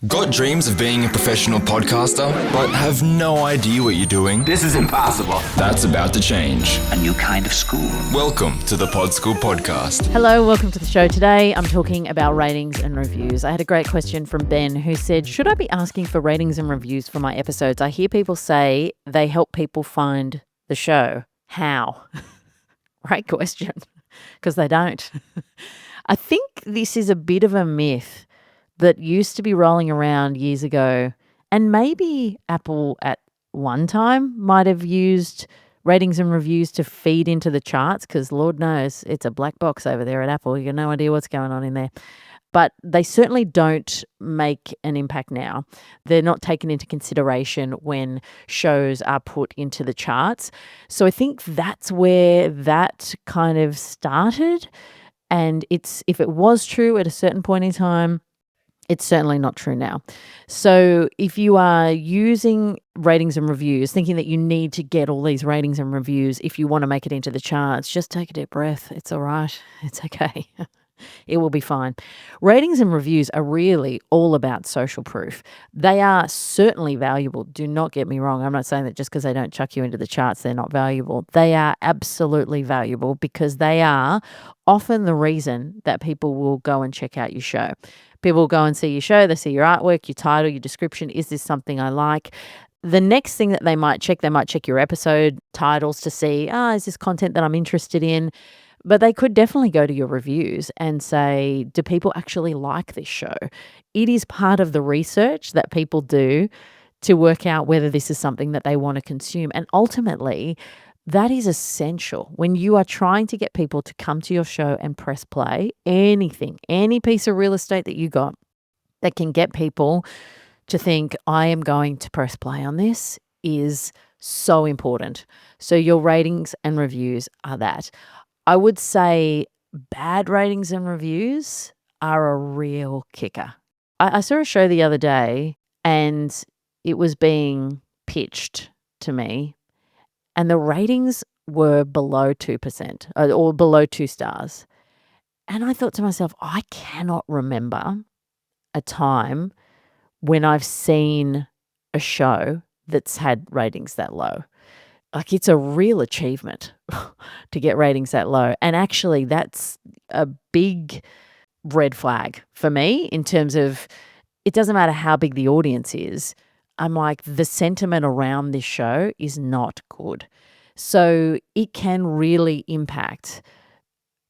Got dreams of being a professional podcaster, but have no idea what you're doing? This is impossible. That's about to change. A new kind of school. Welcome to the Pod School Podcast. Hello, welcome to the show. Today I'm talking about ratings and reviews. I had a great question from Ben who said, should I be asking for ratings and reviews for my episodes? I hear people say they help people find the show. How? Great question, because they don't. I think this is a bit of a myth that used to be rolling around years ago, and maybe Apple at one time might have used ratings and reviews to feed into the charts, because Lord knows it's a black box over there at Apple. You got no idea what's going on in there. But they certainly don't make an impact now. They're not taken into consideration when shows are put into the charts. So I think that's where that kind of started. And if it was true at a certain point in time, it's certainly not true now. So if you are using ratings and reviews, thinking that you need to get all these ratings and reviews if you want to make it into the charts, just take a deep breath. It's all right. It's okay. It will be fine. Ratings and reviews are really all about social proof. They are certainly valuable. Do not get me wrong. I'm not saying that just because they don't chuck you into the charts, they're not valuable. They are absolutely valuable because they are often the reason that people will go and check out your show. People will go and see your show. They see your artwork, your title, your description. Is this something I like? The next thing that they might check your episode titles to see, is this content that I'm interested in? But they could definitely go to your reviews and say, do people actually like this show? It is part of the research that people do to work out whether this is something that they want to consume. And ultimately, that is essential when you are trying to get people to come to your show and press play. Anything, any piece of real estate that you got that can get people to think, I am going to press play on this, is so important. So your ratings and reviews are that. I would say bad ratings and reviews are a real kicker. I saw a show the other day and it was being pitched to me and the ratings were below 2% or below 2 stars. And I thought to myself, I cannot remember a time when I've seen a show that's had ratings that low. Like, it's a real achievement to get ratings that low. And actually, that's a big red flag for me in terms of it doesn't matter how big the audience is. I'm like, the sentiment around this show is not good. So it can really impact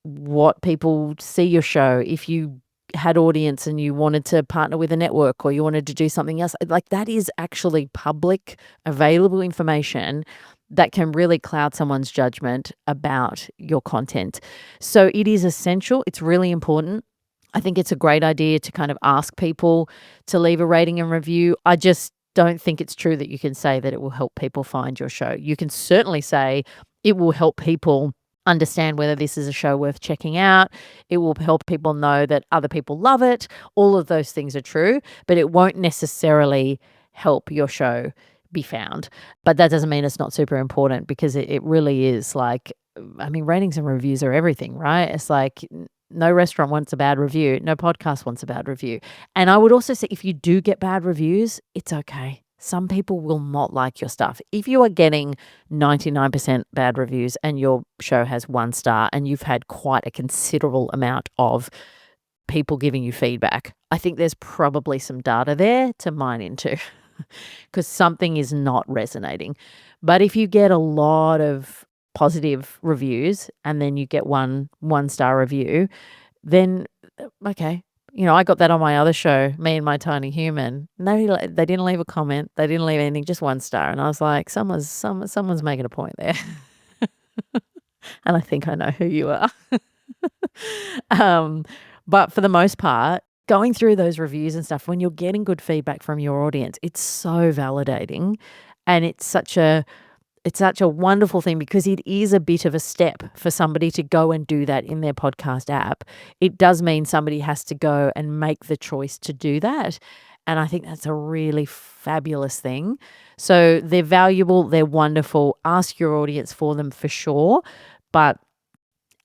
what people see your show. If you had audience and you wanted to partner with a network or you wanted to do something else, like, that is actually public, available information that can really cloud someone's judgment about your content. So it is essential. It's really important. I think it's a great idea to kind of ask people to leave a rating and review. I just don't think it's true that you can say that it will help people find your show. You can certainly say it will help people understand whether this is a show worth checking out. It will help people know that other people love it. All of those things are true, but it won't necessarily help your show be found. But that doesn't mean it's not super important, because it really is. Like, I mean, ratings and reviews are everything, right? It's like no restaurant wants a bad review. No podcast wants a bad review. And I would also say, if you do get bad reviews, it's okay. Some people will not like your stuff. If you are getting 99% bad reviews and your show has 1 star and you've had quite a considerable amount of people giving you feedback, I think there's probably some data there to mine into, because something is not resonating. But if you get a lot of positive reviews and then you get one 1-star review, then okay. You know, I got that on my other show, Me and My Tiny Human. They didn't leave a comment. They didn't leave anything, just 1 star. And I was like, someone's making a point there. And I think I know who you are. But for the most part, going through those reviews and stuff, when you're getting good feedback from your audience, it's so validating. And it's such a wonderful thing, because it is a bit of a step for somebody to go and do that in their podcast app. It does mean somebody has to go and make the choice to do that. And I think that's a really fabulous thing. So they're valuable. They're wonderful. Ask your audience for them for sure. But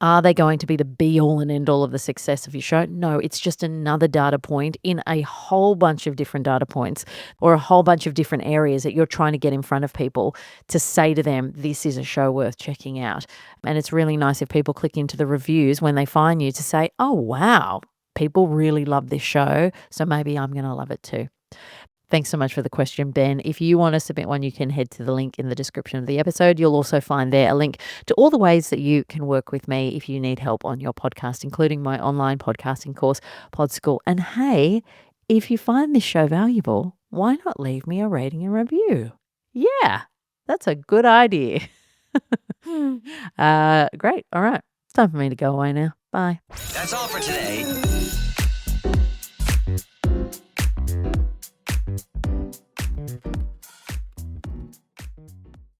Are they going to be the be all and end all of the success of your show? No, it's just another data point in a whole bunch of different data points or a whole bunch of different areas that you're trying to get in front of people to say to them, this is a show worth checking out. And it's really nice if people click into the reviews when they find you to say, oh, wow, people really love this show, so maybe I'm going to love it too. Thanks so much for the question, Ben. If you want to submit one, you can head to the link in the description of the episode. You'll also find there a link to all the ways that you can work with me if you need help on your podcast, including my online podcasting course, Pod School. And hey, if you find this show valuable, why not leave me a rating and review? Yeah, that's a good idea. Great. All right. It's time for me to go away now. Bye. That's all for today.